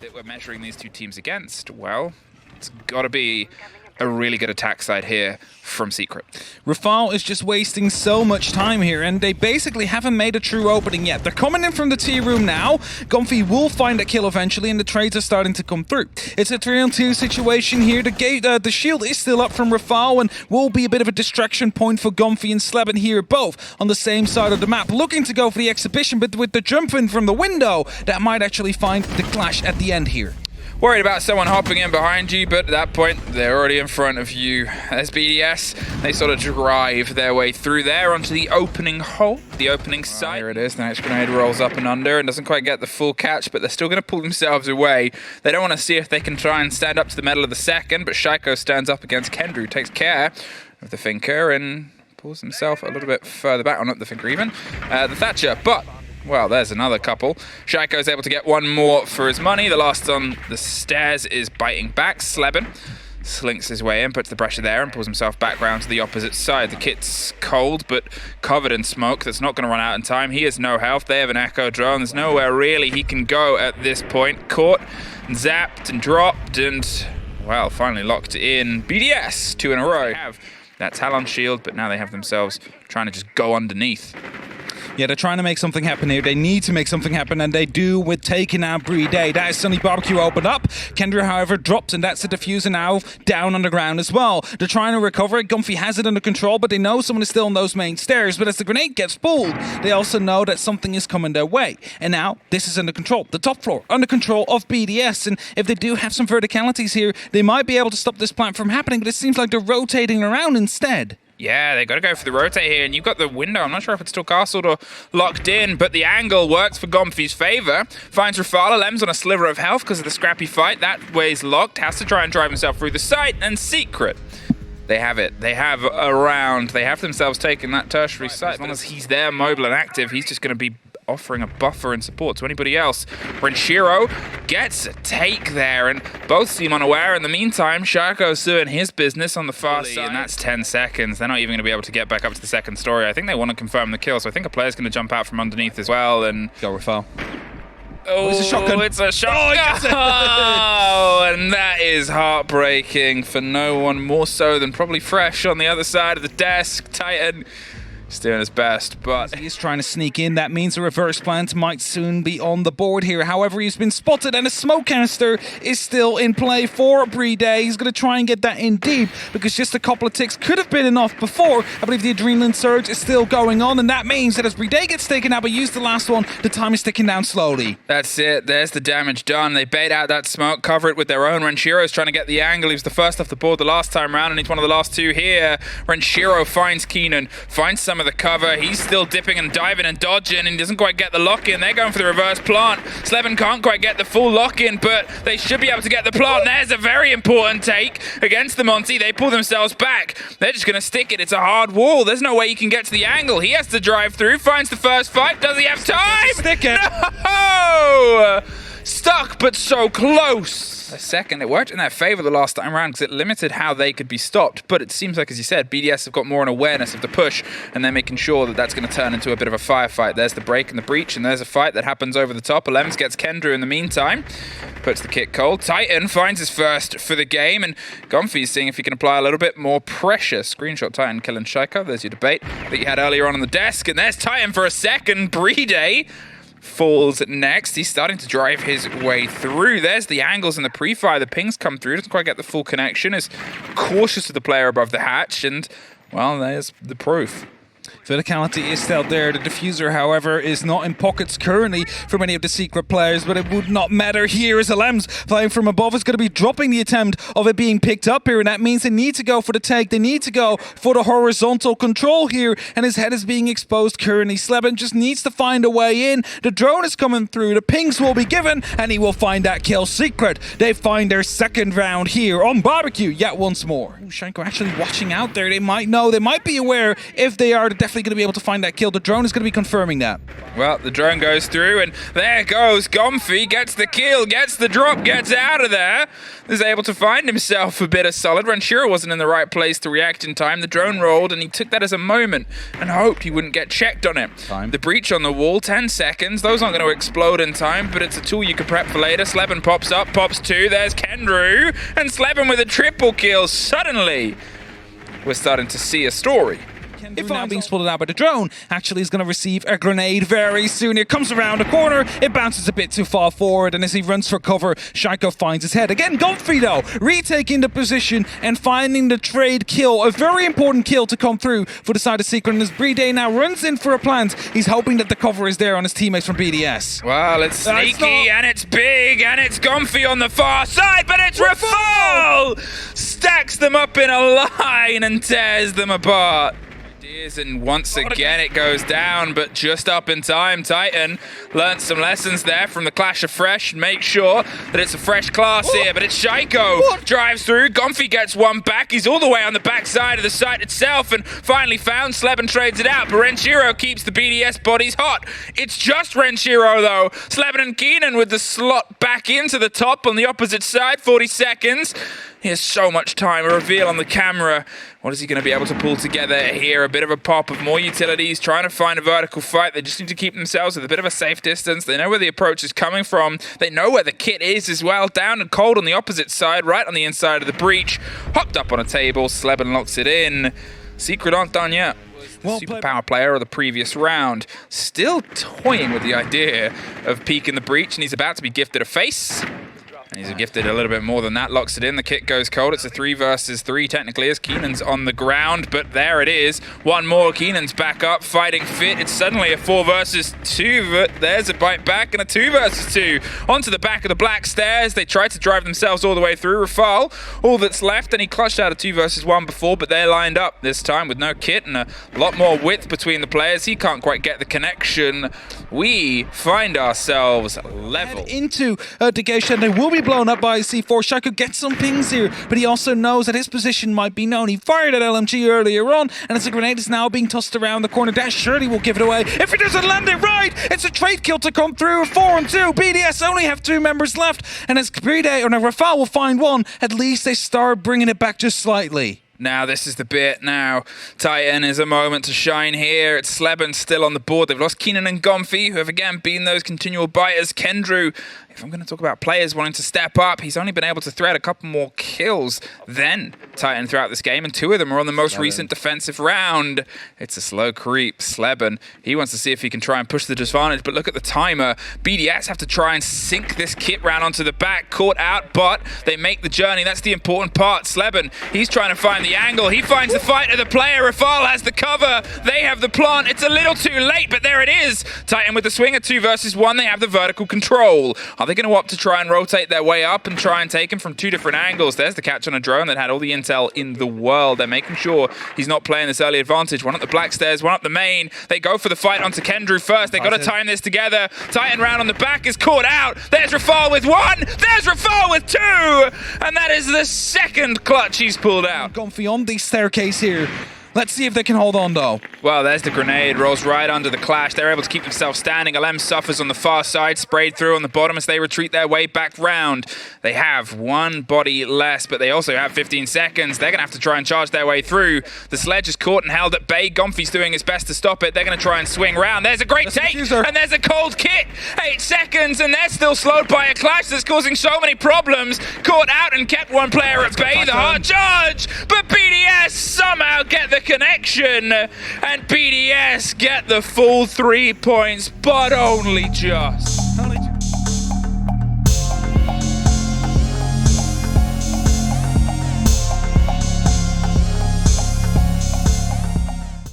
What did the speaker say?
that we're measuring these two teams against, well, it's got to be a really good attack side here from Secret. Rafal is just wasting so much time here, and they basically haven't made a true opening yet. They're coming in from the T room now. Comfy will find a kill eventually, and the trades are starting to come through. It's a 3-on-2 situation here. The shield is still up from Rafal and will be a bit of a distraction point for Comfy and Sleben here, both on the same side of the map, looking to go for the exhibition, but with the jump in from the window, that might actually find the clash at the end here. Worried about someone hopping in behind you, but at that point, they're already in front of you. As BDS, they sort of drive their way through there onto the opening hole, the opening side. Here it is, the next grenade rolls up and under and doesn't quite get the full catch, but they're still going to pull themselves away. They don't want to see if they can try and stand up to the middle of the second, but Shaiko stands up against Kendrew, takes care of the Finker and pulls himself a little bit further back, or not the Finker even, the Thatcher, but well, there's another couple. Shaiko is able to get one more for his money. The last on the stairs is biting back. Sleben slinks his way in, puts the pressure there, and pulls himself back round to the opposite side. The kit's cold, but covered in smoke. That's not going to run out in time. He has no health. They have an echo drone. There's nowhere really he can go at this point. Caught, and zapped, and dropped, and, well, finally locked in. BDS, 2 in a row. They have that Talon shield, but now they have themselves trying to just go underneath. Yeah, they're trying to make something happen here. They need to make something happen, and they do with taking out Playday. That is Sunny Barbecue opened up. Kendra, however, drops, and that's the diffuser now down on the ground as well. They're trying to recover it. Gumpy has it under control, but they know someone is still on those main stairs. But as the grenade gets pulled, they also know that something is coming their way. And now, this is under control. The top floor, under control of BDS. And if they do have some verticalities here, they might be able to stop this plant from happening, but it seems like they're rotating around instead. Yeah, they got to go for the rotate here, and you've got the window. I'm not sure if it's still castled or locked in, but the angle works for Gomfy's favor. Finds Rafala. Lem's on a sliver of health because of the scrappy fight. That way's locked. Has to try and drive himself through the site, and Secret. They have it. They have a round. They have themselves taken that tertiary site. As long as he's there, mobile and active, he's just going to be offering a buffer and support to anybody else. Renshiro gets a take there, and both seem unaware. In the meantime, Shaiko's doing his business on the far side, and that's 10 seconds. They're not even going to be able to get back up to the second story. I think they want to confirm the kill, so I think a player's going to jump out from underneath as well, and go Rafal. Oh, it's a shotgun. It's a shotgun. Oh, and that is heartbreaking for no one more so than probably Fresh on the other side of the desk. Titan is doing his best, but he's trying to sneak in. That means a reverse plant might soon be on the board here. However, he's been spotted, and a smoke canister is still in play for Playday. He's going to try and get that in deep, because just a couple of ticks could have been enough before. I believe the adrenaline surge is still going on, and that means that as Playday gets taken out but use the last one, the time is ticking down slowly. That's it. There's the damage done. They bait out that smoke, cover it with their own. Renshiro's trying to get the angle. He was the first off the board the last time around, and he's one of the last two here. Renshiro finds Keenan, finds some of the cover. He's still dipping and diving and dodging, and he doesn't quite get the lock-in. They're going for the reverse plant. Sleben can't quite get the full lock-in, but they should be able to get the plant. There's a very important take against the Monty. They pull themselves back. They're just going to stick it. It's a hard wall. There's no way you can get to the angle. He has to drive through, finds the first fight. Does he have time? Stick it. No! Stuck, but so close. A second. It worked in their favor the last time around because it limited how they could be stopped. But it seems like, as you said, BDS have got more an awareness of the push, and they're making sure that that's going to turn into a bit of a firefight. There's the break and the breach, and there's a fight that happens over the top. Alems gets Kendra in the meantime. Puts the kit cold. Titan finds his first for the game, and Gomfy's seeing if he can apply a little bit more pressure. Screenshot Titan killing Shaiko. There's your debate that you had earlier on the desk, and there's Titan for a second. Playday falls next. He's starting to drive his way through. There's the angles and the pre-fire. The pings come through. Doesn't quite get the full connection. Is cautious of the player above the hatch, and, well, there's the proof. Verticality is still there. The diffuser, however, is not in pockets currently for many of the Secret players, but it would not matter here as Alems flying from above is going to be dropping the attempt of it being picked up here, and that means they need to go for the take. They need to go for the horizontal control here, and his head is being exposed currently. Sleben just needs to find a way in. The drone is coming through. The pings will be given, and he will find that kill. Secret, they find their second round here on Barbecue yet once more. Shanko actually watching out there. They might know, they might be aware. If they are, they're definitely going to be able to find that kill. The drone is going to be confirming that. Well, the drone goes through, and there goes Gomfy, gets the kill, gets the drop, gets out of there. Is able to find himself a bit of solid. Ranchiro wasn't in the right place to react in time. The drone rolled, and he took that as a moment and hoped he wouldn't get checked on it. The breach on the wall, 10 seconds. Those aren't going to explode in time, but it's a tool you can prep for later. Sleben pops up, pops 2. There's Kendrew, and Sleben with a triple kill. Suddenly, we're starting to see a story. If now being spotted out by the drone, actually is going to receive a grenade very soon. It comes around the corner, it bounces a bit too far forward, and as he runs for cover, Shanko finds his head. Again, Gomfy though, retaking the position and finding the trade kill. A very important kill to come through for the side of Secret, and as Playday now runs in for a plant, he's hoping that the cover is there on his teammates from BDS. Well, it's sneaky, and it's big, and it's Gomfy on the far side, but it's Rafal! Stacks them up in a line and tears them apart. And once again it goes down, but just up in time. Titan learnt some lessons there from the Clash of Fresh. Make sure that it's a fresh class here, but it's Shaiko drives through. Gomfy gets one back. He's all the way on the back side of the site itself and finally found. Sleben trades it out, but Ranchiro keeps the BDS bodies hot. It's just Ranchiro though. Sleben and Keenan with the slot back into the top on the opposite side. 40 seconds. He has so much time. A reveal on the camera. What is he going to be able to pull together here? A bit of a pop of more utilities, trying to find a vertical fight. They just need to keep themselves at a bit of a safe distance. They know where the approach is coming from. They know where the kit is as well. Down and cold on the opposite side, right on the inside of the breach. Hopped up on a table. Sleben locks it in. Secret aren't done yet. Well, superpower player of the previous round. Still toying with the idea of peeking the breach, and he's about to be gifted a face. And he's gifted a little bit more than that, locks it in. The kit goes cold. It's a 3 versus 3 technically as Keenan's on the ground, but there it is. One more, Keenan's back up, fighting fit. It's suddenly a 4 versus 2, but there's a bite back and a 2 versus 2. Onto the back of the black stairs. They tried to drive themselves all the way through. Rafal, all that's left, and he clutched out a 2 versus 1 before, but they're lined up this time with no kit and a lot more width between the players. He can't quite get the connection. We find ourselves level. Into the gate shed, they will be blown up by C4. Shaiko gets some pings here, but he also knows that his position might be known. He fired at LMG earlier on, and as the grenade is now being tossed around the corner, that surely will give it away. If it doesn't land it right, it's a trade kill to come through. 4 and 2. BDS only have 2 members left, and as Playday or Rafal will find one, at least they start bringing it back just slightly. Now, this is the bit now. Titan is a moment to shine here. It's Sleben still on the board. They've lost Keenan and Gomfy, who have again been those continual biters. Kendrew, if I'm going to talk about players wanting to step up, he's only been able to thread a couple more kills than Titan throughout this game, and 2 of them are on the most recent defensive round. It's a slow creep. Sleben, he wants to see if he can try and push the disadvantage, but look at the timer. BDS have to try and sink this kit round onto the back. Caught out, but they make the journey. That's the important part. Sleben, he's trying to find the angle. He finds the fight of the player. Rafal has the cover. They have the plant. It's a little too late, but there it is. Titan with the swing at 2 versus 1. They have the vertical control. Are they going to opt to try and rotate their way up and try and take him from 2 different angles? There's the catch on a drone that had all the intel in the world. They're making sure he's not playing this early advantage. One up the black stairs, one up the main. They go for the fight onto Kendrew first. They got to time this together. Titan round on the back is caught out. There's Rafal with 1. There's Rafal with 2. And that is the second clutch he's pulled out. Gomfy on the staircase here. Let's see if they can hold on, though. Well, there's the grenade. Rolls right under the clash. They're able to keep themselves standing. LM suffers on the far side. Sprayed through on the bottom as they retreat their way back round. They have 1 body less, but they also have 15 seconds. They're going to have to try and charge their way through. The sledge is caught and held at bay. Gomfy's doing his best to stop it. They're going to try and swing round. There's a great take, and there's a cold kit. 8 seconds, and they're still slowed by a clash that's causing so many problems. Caught out and kept 1 player at bay. The hard charge, but BDS somehow get the connection, and BDS get the full 3 points, but only just.